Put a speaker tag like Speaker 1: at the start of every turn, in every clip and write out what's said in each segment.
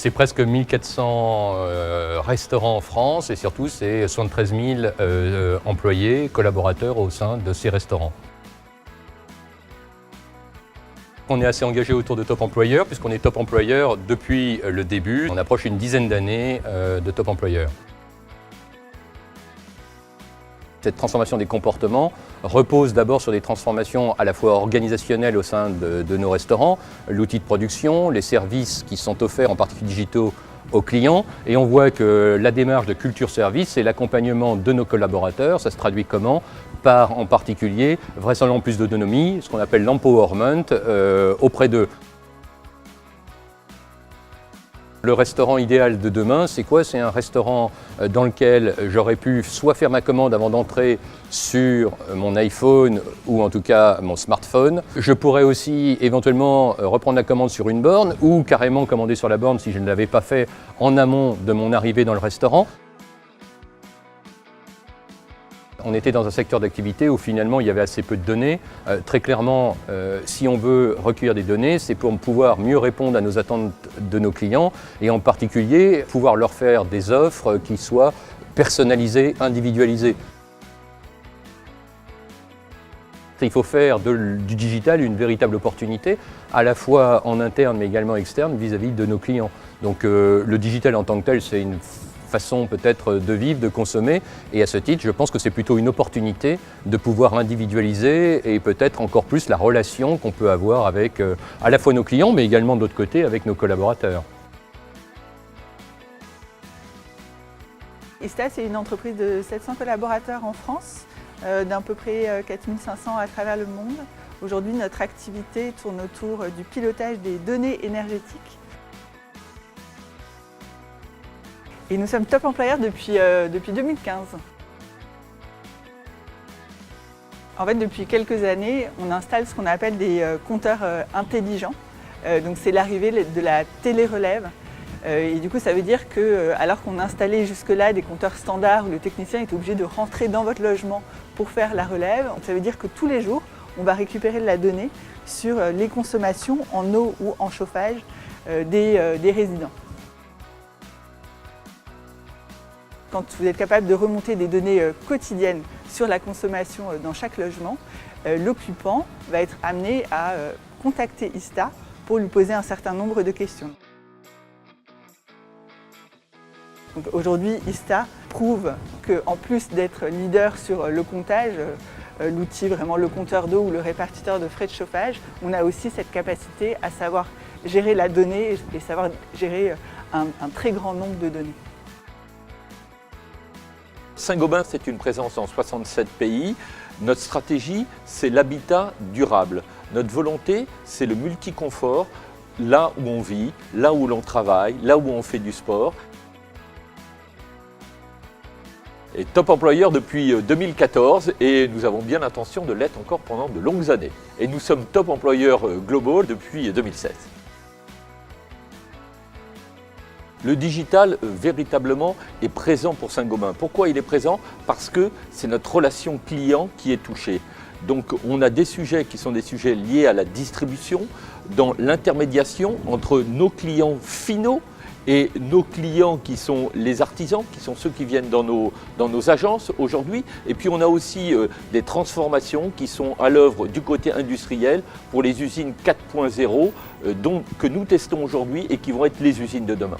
Speaker 1: C'est presque 1400 restaurants en France et surtout c'est 73 000 employés, collaborateurs au sein de ces restaurants. On est assez engagé autour de Top Employeur puisqu'on est Top Employeur depuis le début. On approche une dizaine d'années de Top Employeur. Cette transformation des comportements repose d'abord sur des transformations à la fois organisationnelles au sein de nos restaurants, l'outil de production, les services qui sont offerts en particulier digitaux aux clients. Et on voit que la démarche de culture service, c'est l'accompagnement de nos collaborateurs. Ça se traduit comment? Par en particulier vraisemblablement plus d'autonomie, ce qu'on appelle l'empowerment auprès d'eux. Le restaurant idéal de demain, c'est quoi? C'est un restaurant dans lequel j'aurais pu soit faire ma commande avant d'entrer sur mon iPhone ou en tout cas mon smartphone. Je pourrais aussi éventuellement reprendre la commande sur une borne ou carrément commander sur la borne si je ne l'avais pas fait en amont de mon arrivée dans le restaurant. On était dans un secteur d'activité où finalement il y avait assez peu de données. Très clairement, si on veut recueillir des données, c'est pour pouvoir mieux répondre à nos attentes de nos clients et en particulier pouvoir leur faire des offres qui soient personnalisées, individualisées. Il faut faire du digital une véritable opportunité, à la fois en interne mais également externe vis-à-vis de nos clients. Donc le digital en tant que tel, c'est une façon peut-être de vivre, de consommer, et à ce titre, je pense que c'est plutôt une opportunité de pouvoir individualiser et peut-être encore plus la relation qu'on peut avoir avec à la fois nos clients, mais également de l'autre côté avec nos collaborateurs.
Speaker 2: Ista, c'est une entreprise de 700 collaborateurs en France, d'à peu près 4500 à travers le monde. Aujourd'hui, notre activité tourne autour du pilotage des données énergétiques. Et nous sommes Top Employeur depuis 2015. En fait, depuis quelques années, on installe ce qu'on appelle des compteurs intelligents. Donc c'est l'arrivée de la télérelève. Et du coup, ça veut dire que, alors qu'on installait jusque-là des compteurs standards où le technicien est obligé de rentrer dans votre logement pour faire la relève, ça veut dire que tous les jours, on va récupérer de la donnée sur les consommations en eau ou en chauffage des résidents. Quand vous êtes capable de remonter des données quotidiennes sur la consommation dans chaque logement, l'occupant va être amené à contacter Ista pour lui poser un certain nombre de questions. Aujourd'hui, Ista prouve qu'en plus d'être leader sur le comptage, l'outil vraiment le compteur d'eau ou le répartiteur de frais de chauffage, on a aussi cette capacité à savoir gérer la donnée et savoir gérer un très grand nombre de données.
Speaker 3: Saint-Gobain, c'est une présence en 67 pays. Notre stratégie, c'est l'habitat durable. Notre volonté, c'est le multiconfort, là où on vit, là où l'on travaille, là où on fait du sport. Et Top Employeur depuis 2014 et nous avons bien l'intention de l'être encore pendant de longues années. Et nous sommes Top Employeur Global depuis 2016. Le digital, véritablement, est présent pour Saint-Gobain. Pourquoi il est présent? Parce que c'est notre relation client qui est touchée. Donc on a des sujets qui sont des sujets liés à la distribution, dans l'intermédiation entre nos clients finaux et nos clients qui sont les artisans, qui sont ceux qui viennent dans nos agences aujourd'hui. Et puis on a aussi des transformations qui sont à l'œuvre du côté industriel pour les usines 4.0 que nous testons aujourd'hui et qui vont être les usines de demain.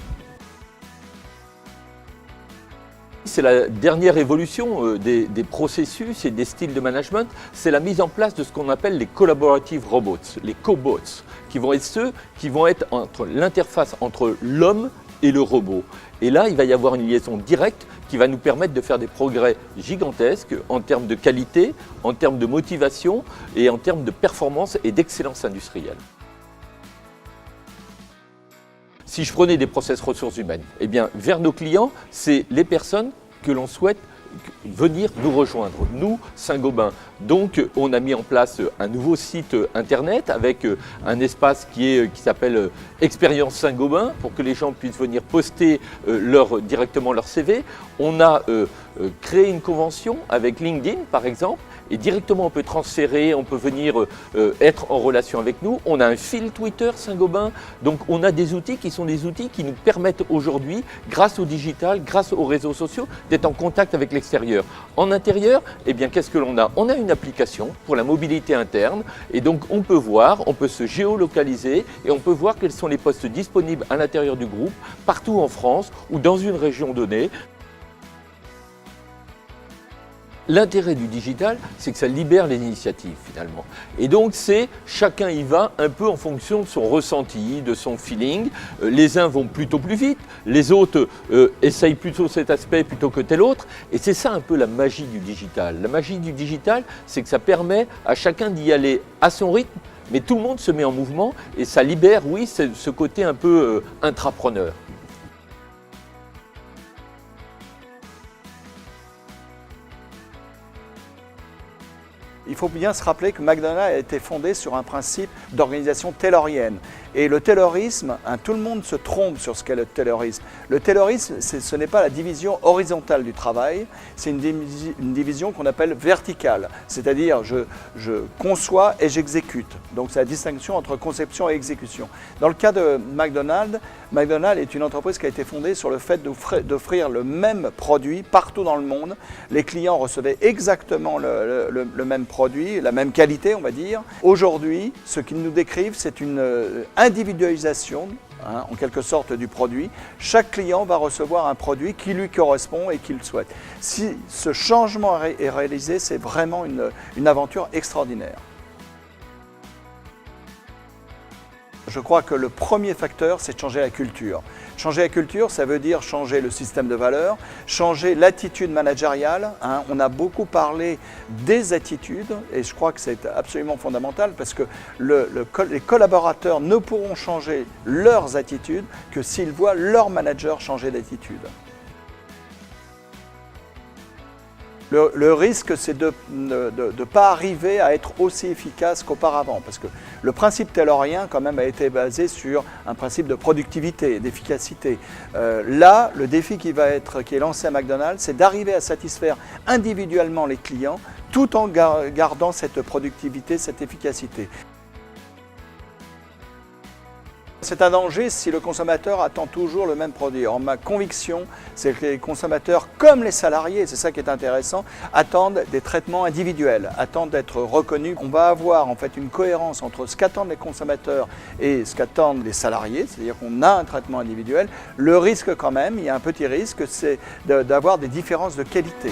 Speaker 3: C'est la dernière évolution des processus et des styles de management, c'est la mise en place de ce qu'on appelle les collaborative robots, les cobots, qui vont être ceux qui vont être entre l'interface entre l'homme et le robot. Et là, il va y avoir une liaison directe qui va nous permettre de faire des progrès gigantesques en termes de qualité, en termes de motivation et en termes de performance et d'excellence industrielle. Si je prenais des process ressources humaines, eh bien, vers nos clients, c'est les personnes que l'on souhaite venir nous rejoindre, nous, Saint-Gobain. Donc, on a mis en place un nouveau site internet avec un espace qui s'appelle Expérience Saint-Gobain pour que les gens puissent venir poster directement leur CV. On a créé une convention avec LinkedIn, par exemple, et directement on peut transférer, on peut venir être en relation avec nous. On a un fil Twitter Saint-Gobain, donc on a des outils qui sont des outils qui nous permettent aujourd'hui, grâce au digital, grâce aux réseaux sociaux, d'être en contact avec l'extérieur. En intérieur, eh bien qu'est-ce que l'on a? On a une application pour la mobilité interne et donc on peut voir, on peut se géolocaliser et on peut voir quels sont les postes disponibles à l'intérieur du groupe, partout en France ou dans une région donnée. L'intérêt du digital, c'est que ça libère les initiatives finalement. Et donc c'est chacun y va un peu en fonction de son ressenti, de son feeling. Les uns vont plutôt plus vite, les autres essayent plutôt cet aspect plutôt que tel autre. Et c'est ça un peu la magie du digital. La magie du digital, c'est que ça permet à chacun d'y aller à son rythme, mais tout le monde se met en mouvement et ça libère, oui, ce côté un peu intrapreneur.
Speaker 4: Il faut bien se rappeler que McDonald's a été fondé sur un principe d'organisation taylorienne. Et le taylorisme, tout le monde se trompe sur ce qu'est le taylorisme. Le taylorisme, ce n'est pas la division horizontale du travail, c'est une division qu'on appelle verticale. C'est-à-dire je conçois et j'exécute. Donc c'est la distinction entre conception et exécution. Dans le cas de McDonald's, McDonald's est une entreprise qui a été fondée sur le fait d'offrir le même produit partout dans le monde. Les clients recevaient exactement le même produit, la même qualité, on va dire. Aujourd'hui, ce qu'ils nous décrivent, c'est une individualisation, en quelque sorte, du produit. Chaque client va recevoir un produit qui lui correspond et qu'il souhaite. Si ce changement est réalisé, c'est vraiment une aventure extraordinaire. Je crois que le premier facteur, c'est de changer la culture. Changer la culture, ça veut dire changer le système de valeurs, changer l'attitude managériale. On a beaucoup parlé des attitudes et je crois que c'est absolument fondamental parce que les collaborateurs ne pourront changer leurs attitudes que s'ils voient leur manager changer d'attitude. Le risque, c'est de ne pas arriver à être aussi efficace qu'auparavant, parce que le principe taylorien, quand même, a été basé sur un principe de productivité, d'efficacité. Là, le défi qui est lancé à McDonald's, c'est d'arriver à satisfaire individuellement les clients, tout en gardant cette productivité, cette efficacité. C'est un danger si le consommateur attend toujours le même produit. Or, ma conviction, c'est que les consommateurs, comme les salariés, c'est ça qui est intéressant, attendent des traitements individuels, attendent d'être reconnus. On va avoir en fait une cohérence entre ce qu'attendent les consommateurs et ce qu'attendent les salariés, c'est-à-dire qu'on a un traitement individuel. Le risque quand même, il y a un petit risque, c'est d'avoir des différences de qualité.